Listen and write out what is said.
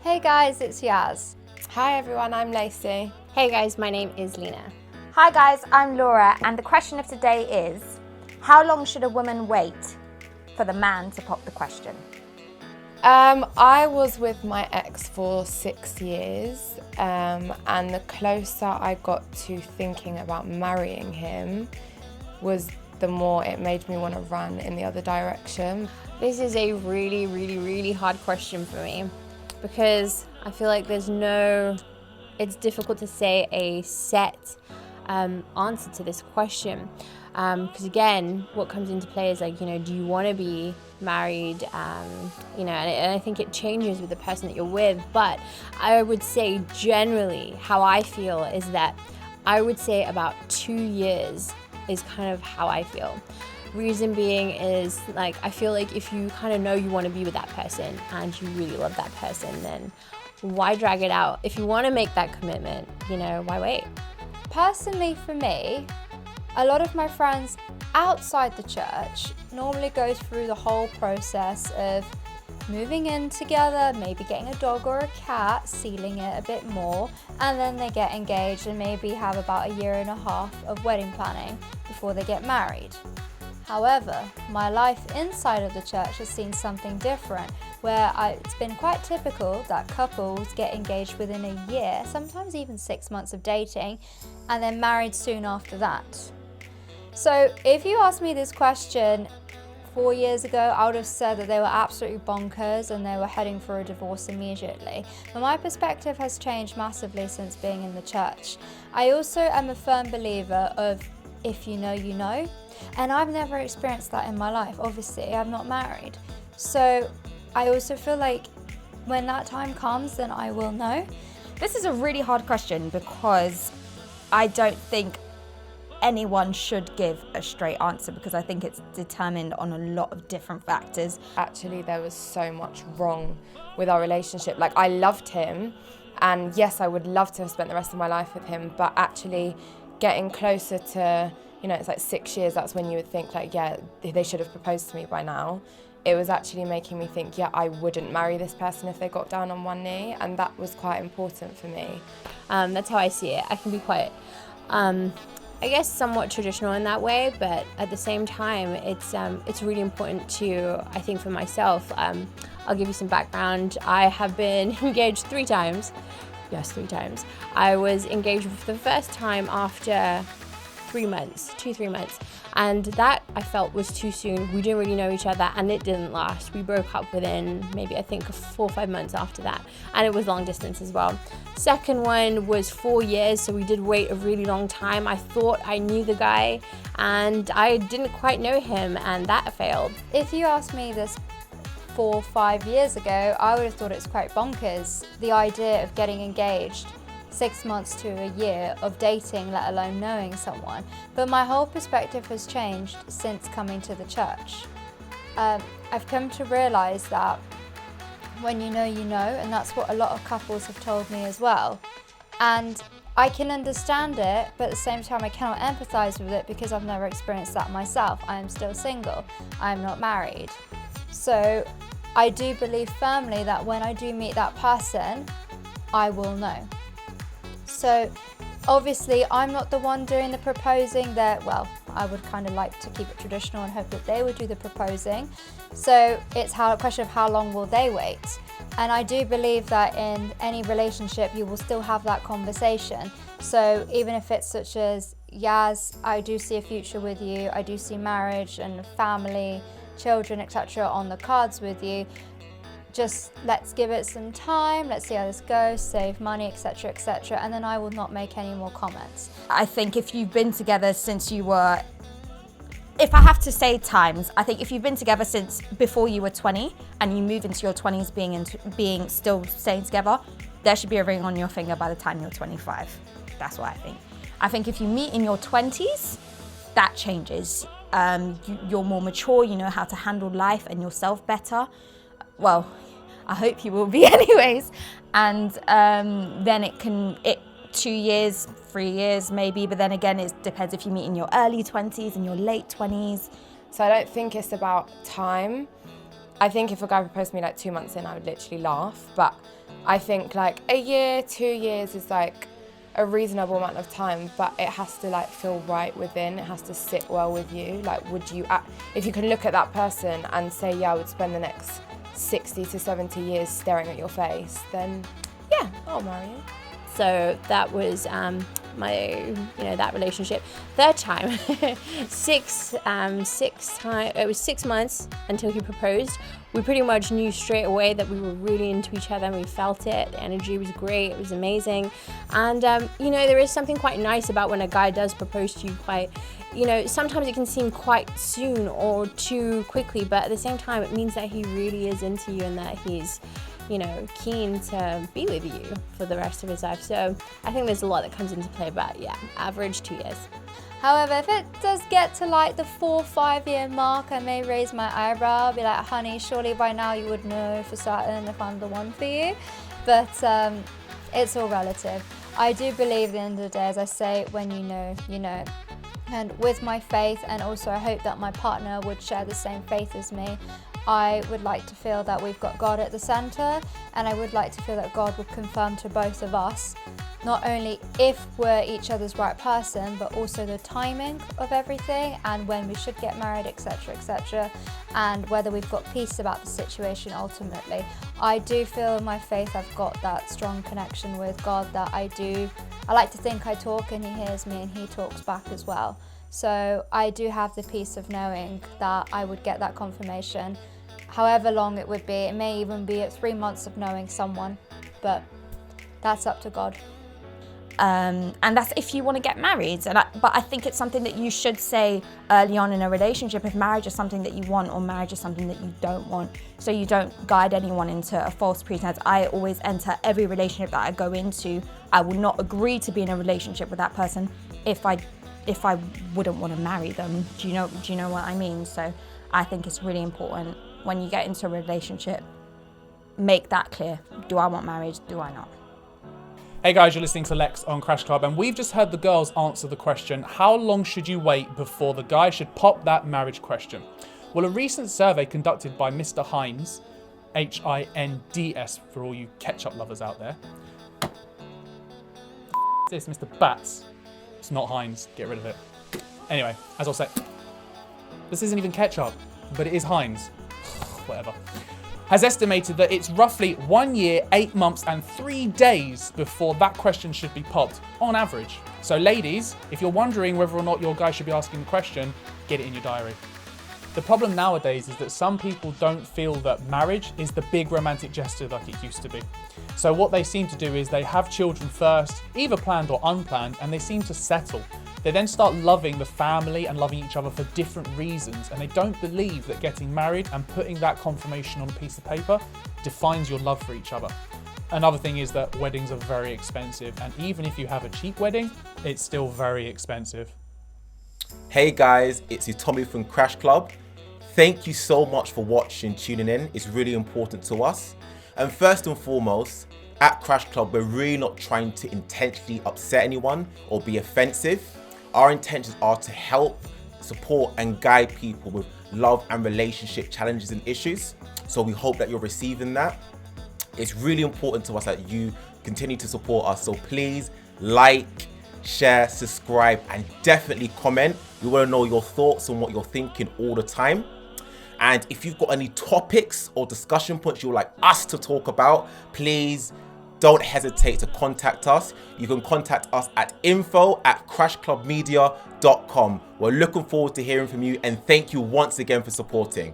Hey guys, it's Yaz. Hi everyone, I'm Lacey. Hey guys, my name is Lena. Hi guys, I'm Laura, and the question of today is, how long should a woman wait for the man to pop the question? I was with my ex for 6 years, and the closer I got to thinking about marrying him was the more it made me want to run in the other direction. This is a really hard question for me because I feel like it's difficult to say a set answer to this question. Because again, what comes into play is like, do you want to be married? And I think it changes with the person that you're with. But I would say generally how I feel is that I would say about 2 years is kind of how I feel. Reason being is like, I feel like if you kind of know you want to be with that person and you really love that person, then why drag it out? If you want to make that commitment, why wait? Personally for me, a lot of my friends outside the church normally go through the whole process of moving in together, maybe getting a dog or a cat, sealing it a bit more, and then they get engaged and maybe have about 1.5 years of wedding planning before they get married. However, my life inside of the church has seen something different, where it's been quite typical that couples get engaged within 1 year, sometimes even 6 months of dating, and then married soon after that. So if you asked me this question 4 years ago, I would have said that they were absolutely bonkers and they were heading for a divorce immediately. But my perspective has changed massively since being in the church. I also am a firm believer of if you know, you know. And I've never experienced that in my life. Obviously, I'm not married. So I also feel like when that time comes, then I will know. This is a really hard question because I don't think anyone should give a straight answer because I think it's determined on a lot of different factors. Actually, there was so much wrong with our relationship. Like, I loved him, and yes, I would love to have spent the rest of my life with him, but actually getting closer to, it's like 6 years, that's when you would think like, yeah, they should have proposed to me by now. It was actually making me think, yeah, I wouldn't marry this person if they got down on one knee, and that was quite important for me. That's how I see it. I can be quite, I guess, somewhat traditional in that way, but at the same time, it's really important to, I think for myself, I'll give you some background. I have been engaged 3 times. Yes, 3 times. I was engaged for the first time after 3 months, 2-3 months, and that I felt was too soon. We didn't really know each other and it didn't last. We broke up within maybe I think 4 or 5 months after that, and it was long distance as well. Second one was 4 years, so we did wait a really long time. I thought I knew the guy and I didn't quite know him, and that failed. If you asked me this 4 or 5 years ago, I would have thought it's quite bonkers, the idea of getting engaged 6 months to 1 year of dating, let alone knowing someone. But my whole perspective has changed since coming to the church. I've come to realise that when you know, and that's what a lot of couples have told me as well. And I can understand it, but at the same time I cannot empathise with it because I've never experienced that myself. I am still single, I am not married. So I do believe firmly that when I do meet that person, I will know. So obviously I'm not the one doing the proposing there. Well, I would kind of like to keep it traditional and hope that they would do the proposing. So it's a question of how long will they wait. And I do believe that in any relationship you will still have that conversation. So even if it's such as, Yaz, I do see a future with you, I do see marriage and family, children, etc. on the cards with you, just let's give it some time, let's see how this goes, save money, etc., etc., and then I will not make any more comments. I think if you've been together since you were, if I have to say times, I think if you've been together since before you were 20 and you move into your 20s being still staying together, there should be a ring on your finger by the time you're 25. That's what I think. I think if you meet in your 20s, that changes. You're more mature, you know how to handle life and yourself better. Well, I hope you will be anyways. And then 2 years, 3 years maybe, but then again, it depends if you meet in your early 20s and your late 20s. So I don't think it's about time. I think if a guy proposed to me like 2 months in, I would literally laugh, but I think like a year, 2 years is like a reasonable amount of time, but it has to like feel right within. It has to sit well with you. Like, would you, if you can look at that person and say, yeah, I would spend the next 60 to 70 years staring at your face, then yeah, I'll marry you. So that was that relationship. Third time, it was 6 months until he proposed. We pretty much knew straight away that we were really into each other and we felt it. The energy was great, it was amazing. And there is something quite nice about when a guy does propose to you quite, sometimes it can seem quite soon or too quickly, but at the same time it means that he really is into you and that he's keen to be with you for the rest of his life. So I think there's a lot that comes into play, but yeah, average 2 years. However, if it does get to like the 4-5 year mark, I may raise my eyebrow, be like, honey, surely by now you would know for certain if I'm the one for you. But it's all relative. I do believe at the end of the day, as I say, when you know, you know. And with my faith, and also I hope that my partner would share the same faith as me, I would like to feel that we've got God at the centre, and I would like to feel that God would confirm to both of us not only if we're each other's right person, but also the timing of everything and when we should get married, etc., and whether we've got peace about the situation ultimately. I do feel in my faith I've got that strong connection with God that I like to think I talk and he hears me and he talks back as well. So I do have the peace of knowing that I would get that confirmation, however long it would be. It may even be at 3 months of knowing someone, but that's up to God. And that's if you want to get married. But I think it's something that you should say early on in a relationship if marriage is something that you want or marriage is something that you don't want, so you don't guide anyone into a false pretense. I always enter every relationship that I go into, I will not agree to be in a relationship with that person if I wouldn't want to marry them. Do you know what I mean? So I think it's really important when you get into a relationship, make that clear. Do I want marriage? Do I not? Hey guys, you're listening to Lex on Crash Club, and we've just heard the girls answer the question, how long should you wait before the guy should pop that marriage question? Well, a recent survey conducted by Mr. Hinds, Hinds for all you ketchup lovers out there. This Mr. Batts. It's not Heinz, get rid of it. Anyway, as I'll say, this isn't even ketchup, but it is Heinz. Whatever. Has estimated that it's roughly 1 year, 8 months and 3 days before that question should be popped, on average. So ladies, if you're wondering whether or not your guy should be asking the question, get it in your diary. The problem nowadays is that some people don't feel that marriage is the big romantic gesture like it used to be. So what they seem to do is they have children first, either planned or unplanned, and they seem to settle. They then start loving the family and loving each other for different reasons, and they don't believe that getting married and putting that confirmation on a piece of paper defines your love for each other. Another thing is that weddings are very expensive, and even if you have a cheap wedding, it's still very expensive. Hey guys, it's your Tommy from Crash Club. Thank you so much for watching, tuning in. It's really important to us. And first and foremost, at Crash Club, we're really not trying to intentionally upset anyone or be offensive. Our intentions are to help, support and guide people with love and relationship challenges and issues. So we hope that you're receiving that. It's really important to us that you continue to support us. So please like, share, subscribe and definitely comment. We want to know your thoughts on what you're thinking all the time. And if you've got any topics or discussion points you'd like us to talk about, please don't hesitate to contact us. You can contact us at info@crashclubmedia.com. We're looking forward to hearing from you and thank you once again for supporting.